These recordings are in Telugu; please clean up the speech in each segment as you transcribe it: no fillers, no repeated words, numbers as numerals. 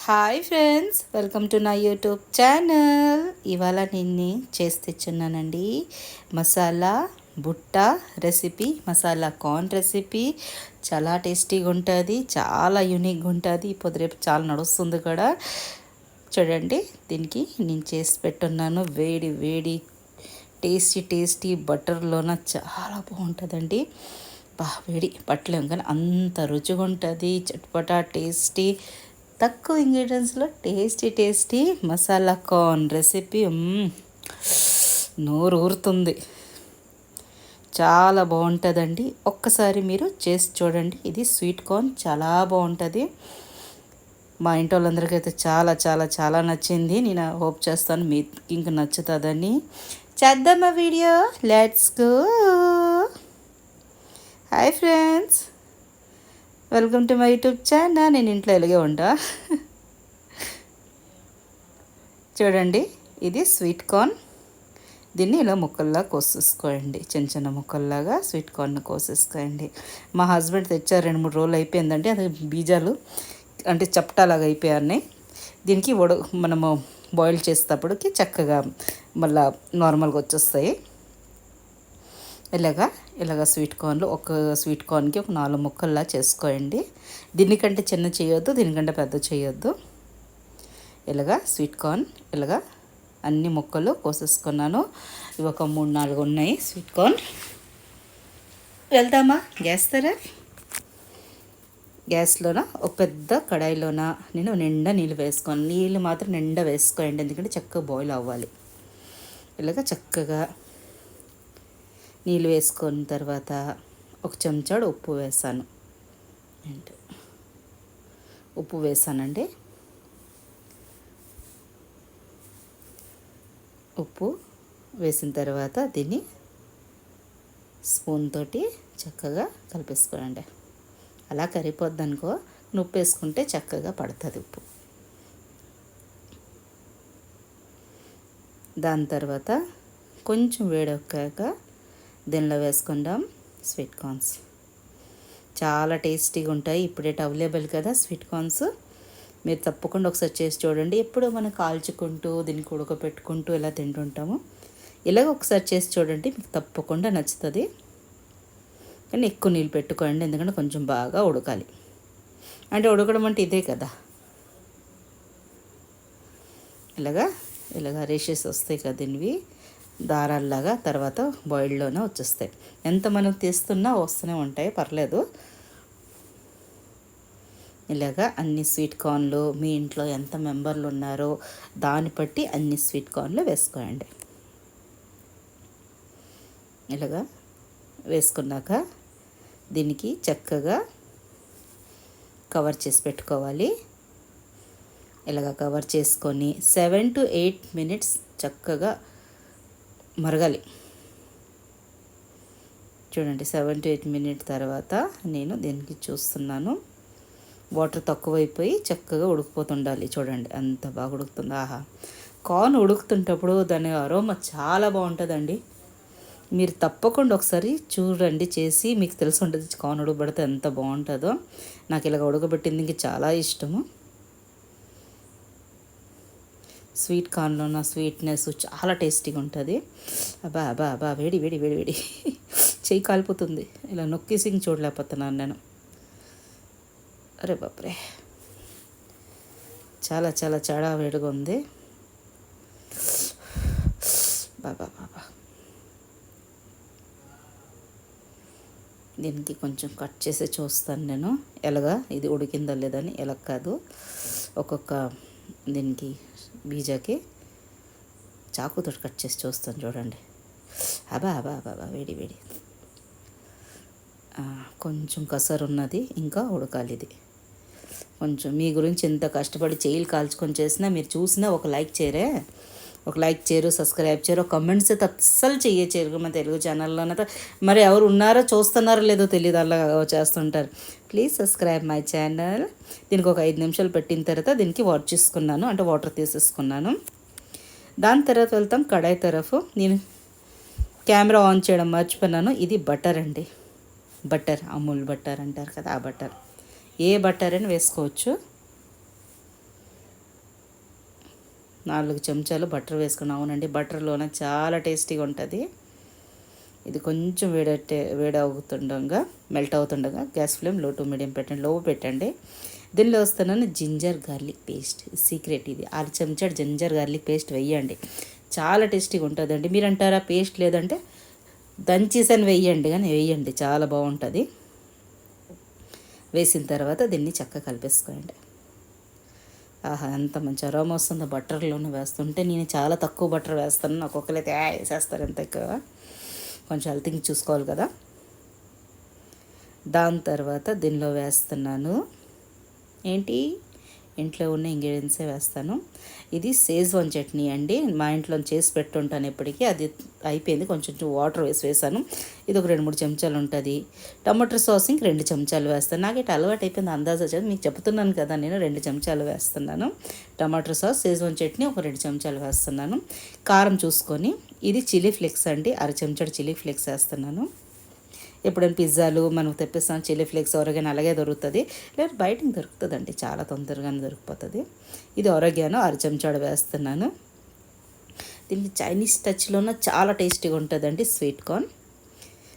హాయ్ ఫ్రెండ్స్, వెల్కమ్ టు నా యూట్యూబ్ ఛానల్. ఇవాళ నిన్ను చేసి తెచ్చున్నానండి మసాలా బుట్ట రెసిపీ, మసాలా కార్న్ రెసిపీ. చాలా టేస్టీగా ఉంటుంది, చాలా యూనిక్గా ఉంటుంది. ఇప్పుడు రేపు చాలా నడుస్తుంది కూడా. చూడండి, దీనికి నేను చేసి పెట్టున్నాను. వేడి వేడి టేస్టీ బటర్లోన చాలా బాగుంటుందండి. వేడి పట్టలేము కానీ అంత రుచిగా ఉంటుంది. చట్పటా టేస్టీ, తక్కువ ఇంగ్రీడియంట్స్లో టేస్టీ మసాలా కార్న్ రెసిపీ. నోరు ఊరుతుంది, చాలా బాగుంటుందండి. ఒక్కసారి మీరు చేసి చూడండి. ఇది స్వీట్ కార్న్ చాలా బాగుంటుంది. మా ఇంటి వాళ్ళందరికీ అయితే చాలా చాలా చాలా నచ్చింది. నేను హోప్ చేస్తాను మీకు ఇంక నచ్చుతుందని. చేద్దామా video? Let's go. Hi friends, welcome to my YouTube channel. నేను ఇంట్లో ఎలాగే ఉంటా. చూడండి, ఇది స్వీట్ కార్న్. దీన్ని ఇలా ముక్కల్లా కోసేసుకోండి, చిన్న ముక్కల్లాగా స్వీట్ కార్న్ కోసేసుకోండి. మా హస్బెండ్ తెచ్చారు, 2-3 రోజులు అయిపోయిందండి. అది బీజాలు అంటే చప్టాలాగా అయిపోయాయి. దీనికి మనము బాయిల్ చేసేటప్పటికి చక్కగా మళ్ళీ నార్మల్గా వచ్చేస్తాయి. ఇలాగా స్వీట్ కార్న్లు, ఒక స్వీట్ కార్న్కి ఒక 4 ముక్కల్లా చేసుకోండి. దీనికంటే చిన్న చేయొద్దు, దీనికంటే పెద్ద చేయొద్దు. స్వీట్ కార్న్ అన్ని ముక్కలు కోసేసుకున్నాను. ఇవి ఒక 3-4 ఉన్నాయి స్వీట్ కార్న్. వెళ్దామా గ్యాస్ దగ్గర? గ్యాస్లోన ఒక పెద్ద కడాయిలోన నేను నిండా నీళ్ళు వేసుకోను. నీళ్ళు మాత్రం నిండా వేసుకోండి, ఎందుకంటే చక్కగా బాయిల్ అవ్వాలి. చక్కగా నీళ్ళు వేసుకున్న తర్వాత ఒక చెంచాడు ఉప్పు వేసాను. ఉప్పు వేసానండి. ఉప్పు వేసిన తర్వాత దీన్ని స్పూన్ తోటి చక్కగా కలిపేసుకోండి. అలా కరిగిపోద్ది అనుకో, ఉప్పు వేసుకుంటే చక్కగా పడుతుంది ఉప్పు. దాని తర్వాత కొంచెం వేడెక్కాక దీనిలో వేసుకుందాం స్వీట్ కార్న్స్. చాలా టేస్టీగా ఉంటాయి. ఇప్పుడే అవైలబుల్ కదా స్వీట్ కార్న్స్. మీరు తప్పకుండా ఒకసారి చేసి చూడండి. ఎప్పుడూ మనం కాల్చుకుంటూ దీనికి ఉడకపెట్టుకుంటూ ఇలా తింటుంటాము. ఒకసారి చేసి చూడండి, మీకు తప్పకుండా నచ్చుతుంది. కానీ ఎక్కువ నీళ్ళు పెట్టుకోండి, ఎందుకంటే కొంచెం బాగా ఉడకాలి. అంటే ఉడకడం అంటే ఇదే కదా. ఇలాగా రేషెస్ వస్తాయి కదా, దీనివి దారాల్లాగా. తర్వాత బాయిల్డ్లోనే వచ్చేస్తాయి. ఎంత మనం తీస్తున్నా వస్తూనే ఉంటాయి, పర్లేదు. అన్ని స్వీట్ కార్న్లు మీ ఇంట్లో ఎంత మెంబర్లు ఉన్నారో దాన్ని బట్టి అన్ని స్వీట్ కార్న్లు వేసుకోండి. వేసుకున్నాక దీనికి చక్కగా కవర్ చేసి పెట్టుకోవాలి. కవర్ చేసుకొని 7 to 8 minutes చక్కగా మరగాలి. చూడండి, 7 to 8 minutes తర్వాత నేను దీనికి చూస్తున్నాను. వాటర్ తక్కువైపోయి చక్కగా ఉడికిపోతుండాలి. చూడండి ఎంత బాగా ఉడుకుతుంది. ఆహా, కార్న్ ఉడుకుతుంటప్పుడు దాని అరోమా చాలా బాగుంటుందండి. మీరు తప్పకుండా ఒకసారి చూడండి చేసి, మీకు తెలిసి ఉంటుంది కార్న్ ఉడకబడితే ఎంత బాగుంటుందో. నాకు ఉడకబెట్టింది ఇంక చాలా ఇష్టము. స్వీట్ కార్న్లో ఉన్న స్వీట్నెస్ చాలా టేస్టీగా ఉంటుంది. అబ్బా వేడి చెయ్యి కాలిపోతుంది. ఇలా నొక్కేసి ఇంక చూడలేకపోతున్నాను నేను. అరే బాప్రే, చాలా చాలా చాలా వేడిగా ఉంది. బాబా దీనికి కొంచెం కట్ చేసి చూస్తాను నేను, ఇది ఉడికిందా లేదని. కాదు, ఒక్కొక్క దీనికి బీజాకి చాకుతో కట్ చేసి చూస్తాను. చూడండి, అబ్బా వేడి కొంచెం కసరు ఉన్నది, ఇంకా ఉడకాలి. ఇది కొంచెం మీ గురించి ఎంత కష్టపడి చేయిలు కాల్చుకొని చేసినా మీరు చూసినా ఒక లైక్ చేయరు, సబ్స్క్రైబ్ చేయరు, కమెంట్స్ అయితే అస్సలు చేయరు. మన తెలుగు ఛానల్లోనైతే మరి ఎవరు ఉన్నారో చూస్తున్నారో లేదో తెలియదు, అలా చేస్తుంటారు. Please subscribe my channel. దీనికి ఒక 5 నిమిషాలు పెట్టిన తర్వాత దీనికి వాటర్ తీసేసుకున్నాను. దాని తర్వాత వెళ్తాం కడాయి తరఫు. నేను కెమెరా ఆన్ చేయడం మర్చిపోయినాను. ఇది బటర్ అండి, బటర్, అమూల్ బటర్ అంటారు కదా, ఆ బటర్. ఏ బటర్ అని వేసుకోవచ్చు. 4 చెంచాలు బటర్ వేసుకున్నాం. అవునండి, బటర్లోనే చాలా టేస్టీగా ఉంటుంది. ఇది కొంచెం వేడవుతుండగా మెల్ట్ అవుతుండగా గ్యాస్ ఫ్లేమ్ లో టు మీడియం పెట్టండి, లో పెట్టండి. దీనిలో వస్తున్నాను జింజర్ గార్లిక్ పేస్ట్. సీక్రెట్ ఇది. 6 చెంచాడు జింజర్ గార్లిక్ పేస్ట్ వేయండి, చాలా టేస్టీగా ఉంటుందండి. మీరు అంటారా పేస్ట్ లేదంటే దంచేసని వేయండి, కానీ వేయండి, చాలా బాగుంటుంది. వేసిన తర్వాత దీన్ని చక్కగా కలిపేసుకోండి. ఆహా, ఎంత మంచి అరోమా వస్తుందో బటర్లోనే వేస్తుంటే. నేను చాలా తక్కువ బటర్ వేస్తాను, ఒక్కొక్కరైతే వేసేస్తారు ఎంత ఎక్కువ. కొంచెం హెల్త్కి చూసుకోవాలి కదా. దాని తర్వాత దీనిలో వేస్తున్నాను ఏంటి, ఇంట్లో ఉన్న ఇంగ్రీడియంట్సే వేస్తాను. ఇది షేజ్వాన్ చట్నీ అండి, మా ఇంట్లో చేసి పెట్టుంటాను ఎప్పటికీ. అది అయిపోయింది, కొంచెం వాటర్ వేసాను. ఇది ఒక 2-3 చెంచాలు ఉంటుంది. టమాటో సాస్ ఇంక 2 చెంచాలు వేస్తాను. నాకు ఇటు అలవాటు అయిపోయింది, అందాజ వచ్చేది మీకు చెప్తున్నాను కదా. నేను 2 చెంచాలు వేస్తున్నాను టమాటో సాస్. షేజ్వాన్ చట్నీ ఒక 2 చెంచాలు వేస్తున్నాను. కారం చూసుకొని. ఇది చిల్లీ ఫ్లేక్స్ అండి, 1/2 చెంచాడు చిల్లీ ఫ్లేక్స్ వేస్తున్నాను. ఎప్పుడైనా పిజ్జాలు మనం తెప్పిస్తాం చిల్లీ ఫ్లేక్స్ ఒరగానో అలాగే దొరుకుతుంది, లేదా బయటకు దొరుకుతుందండి, చాలా తొందరగానే దొరికిపోతుంది. ఇది ఒరగానో 1/2 చెంచాడు వేస్తున్నాను. దీనికి చైనీస్ టచ్లోనే చాలా టేస్టీగా ఉంటుందండి స్వీట్ కార్న్.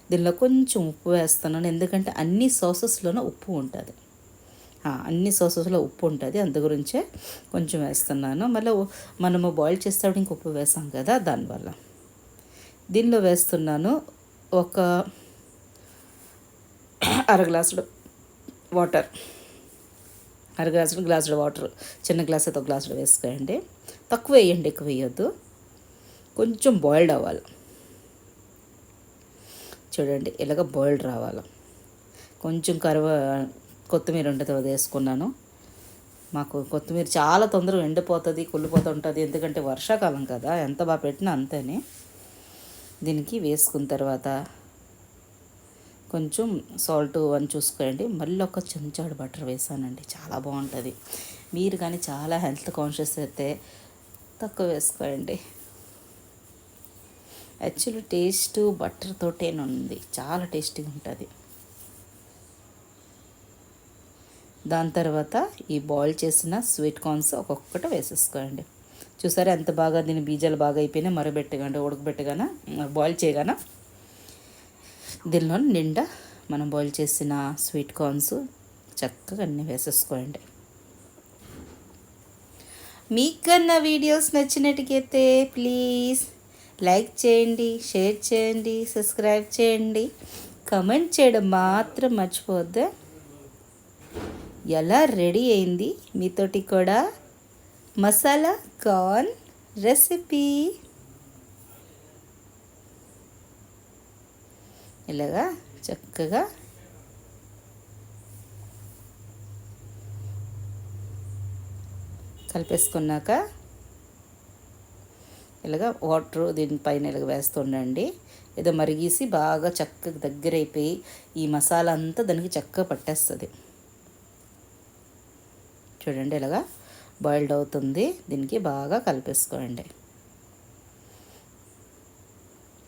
దీనిలో కొంచెం ఉప్పు వేస్తున్నాను, ఎందుకంటే అన్ని సాసెస్లోనూ ఉప్పు ఉంటుంది. అన్ని సాసెస్లో ఉప్పు ఉంటుంది, అందు గురించే కొంచెం వేస్తున్నాను. మళ్ళీ మనము బాయిల్ చేసేటప్పుడు ఇంక ఉప్పు వేసాం కదా, దానివల్ల. దీనిలో వేస్తున్నాను ఒక 1/2 గ్లాసుడు వాటర్. 1/2 గ్లాసుడు వాటర్. చిన్న గ్లాస్ అయితే 1 గ్లాసుడు వేసుకోండి. తక్కువ వేయండి, ఎక్కువ వేయొద్దు. కొంచెం బాయిల్డ్ అవ్వాలి. చూడండి ఇలాగ బాయిల్డ్ రావాలి. కొంచెం కొత్తిమీర ఉంటుంది, వేసుకున్నాను. మాకు కొత్తిమీర చాలా తొందరగా ఎండిపోతుంది, కుళ్ళిపోతూ ఉంటుంది, ఎందుకంటే వర్షాకాలం కదా. ఎంత బాగా పెట్టినా అంతేనే. దీనికి వేసుకున్న తర్వాత కొంచెం సాల్ట్ అని చూసుకోండి. మళ్ళీ ఒక చెంచాడు బటర్ వేసానండి, చాలా బాగుంటుంది. మీరు కానీ చాలా హెల్త్ కాన్షియస్ అయితే తక్కువ వేసుకోండి. యాక్చువల్లీ టేస్ట్ బటర్ తోటేనుంది, చాలా టేస్టీగా ఉంటుంది. దాని తర్వాత ఈ బాయిల్ చేసిన స్వీట్ కార్న్స్ ఒక్కొక్కటి వేసేసుకోండి. చూసారా ఎంత బాగా దీని బీజాలు బాగా అయిపోయినాయి. మరబెట్టగానే ఉడకబెట్టగానే బాయిల్ చేయగానే దీనిలో నిండా మనం బాయిల్ చేసిన స్వీట్ కార్న్స్ చక్కగా అన్నీ వేసేసుకోండి. మీకు కన్నా వీడియోస్ నచ్చినట్టుకైతే ప్లీజ్ లైక్ చేయండి, షేర్ చేయండి, సబ్స్క్రైబ్ చేయండి, కమెంట్ చేయడం మాత్రం మర్చిపోద్దు. ఎలా రెడీ అయింది మీతోటి కూడా మసాలా కార్న్ రెసిపీ. ఇలాగా చక్కగా కలిపేసుకున్నాక ఇలాగ వాటర్ దీనిపైన ఇలాగ వేస్తుండండి. ఏదో మరిగేసి బాగా చక్కగా దగ్గర అయిపోయి ఈ మసాలా అంతా దానికి చక్కగా పట్టేస్తుంది. చూడండి ఇలాగా బాయిల్డ్ అవుతుంది. దీనికి బాగా కలిపేసుకోండి.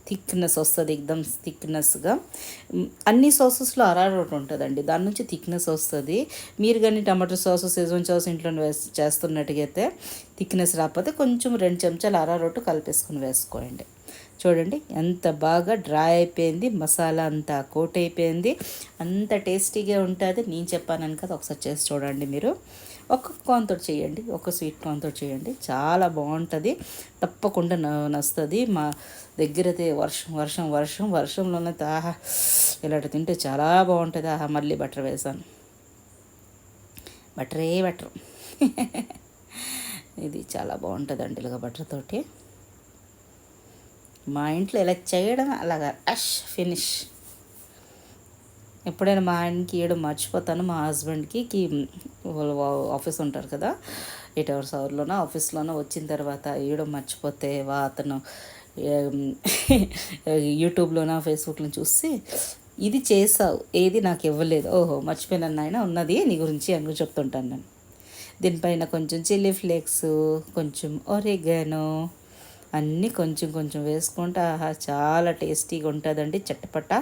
థిక్నెస్ వస్తుంది, ఎక్దమ్ థిక్నెస్గా. అన్ని సాసెస్లో అరారోట్ ఉంటుందండి, దాని నుంచి థిక్నెస్ వస్తుంది. మీరు కానీ టమాటో సాస్, షెజ్వాన్ సాస్ ఇంట్లో చేస్తున్నట్టుగైతే థిక్నెస్ రాకపోతే కొంచెం 2 చెంచాలు అరారోట్ కలిపేసుకుని వేసుకోండి. చూడండి ఎంత బాగా డ్రై అయిపోయింది, మసాలా అంతా కోట్ అయిపోయింది, అంత టేస్టీగా ఉంటుంది. నేను చెప్పాను కదా, ఒకసారి చేసి చూడండి మీరు. ఒక కార్న్తో చేయండి, ఒక స్వీట్ కార్న్తో చేయండి, చాలా బాగుంటుంది. తప్పకుండా నచ్చుతుంది. మా దగ్గర అయితే వర్షంలోనే ఆహా ఇలాంటి తింటే చాలా బాగుంటుంది. ఆహా మళ్ళీ బటర్ వేసాను, బటరే బటర్. ఇది చాలా బాగుంటుందండి ఇలాగ బటర్ తోటి. మా ఇంట్లో ఇలా చేయడం అలాగా ఫినిష్. ఎప్పుడైనా మా ఆయనకి ఇవ్వడం మర్చిపోతాను. మా హస్బెండ్కి ఆఫీస్ ఉంటారు కదా, 8 hours అవర్లోనో ఆఫీస్లోనో వచ్చిన తర్వాత ఇవ్వడం మర్చిపోతే అతను యూట్యూబ్లోనో ఫేస్బుక్లో చూసి ఇది చేసావు, ఏది నాకు ఇవ్వలేదు, ఓహో మర్చిపోయినాను నాయన, ఉన్నది నీ గురించి అని చెప్తుంటాను నేను. దీనిపైన కొంచెం చిల్లీ ఫ్లేక్స్, కొంచెం ఒరిగానో అన్నీ కొంచెం కొంచెం వేసుకుంటే ఆహా చాలా టేస్టీగా ఉంటుందండి. చట్టపట్ట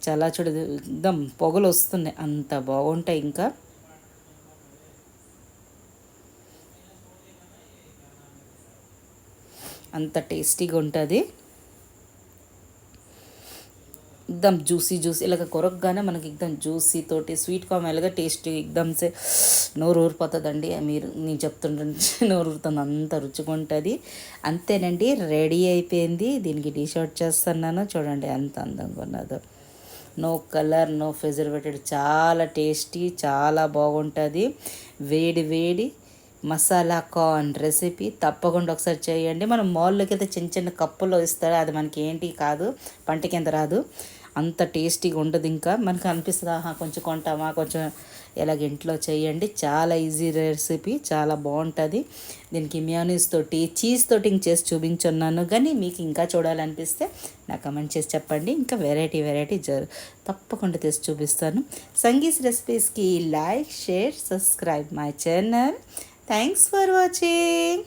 చాలా ఎక్దమ్ పొగలు వస్తున్నాయి, అంత బాగుంటాయి. ఇంకా అంత టేస్టీగా ఉంటుంది. एकदम జ్యూసీ జ్యూసీ ఇలాగ కొరకగానే మనకి एकदम జ్యూసీ తోటి స్వీట్ కార్న్ ఎలాగ టేస్ట్ एकदम సే నోరు ఊరిపోతుందండి. నేను చెప్తుంటే నోరు ఊరుతుంది, అంత రుచిగా ఉంటుంది. అంతేనండి, రెడీ అయిపోయింది. దీనికి డిష్ అవుట్ చేస్తున్నాను. చూడండి ఎంత అందంగా ఉన్నదో. నో కలర్, నో ప్రిజర్వేటివ్, చాలా టేస్టీ, చాలా బాగుంటుంది. వేడి వేడి మసాలా కార్న్ రెసిపీ తప్పకుండా ఒకసారి చేయండి. మనం మాల్లోకి అయితే చిన్న చిన్న కప్పుల్లో ఇస్తారు, అది మనకి ఏంటి కాదు, పంట కింద రాదు, అంత టేస్టీగా ఉండదు. ఇంకా మనకు అనిపిస్తుంది కొంచెం కొంటామా కొంచెం, ఎలాగ ఇంట్లో చేయండి. చాలా ఈజీ రెసిపీ, చాలా బాగుంటుంది. దీనికి మ్యాయోనీస్ తోటి చీజ్ తోటి చేసి చూపించున్నాను, కానీ మీకు ఇంకా చూడాలనిపిస్తే నాకు కమెంట్ చేసి చెప్పండి. ఇంకా వెరైటీ తప్పకుండా తెసి చూపిస్తాను. సంగీస్ రెసిపీస్కి like, share, subscribe my channel. Thanks for watching.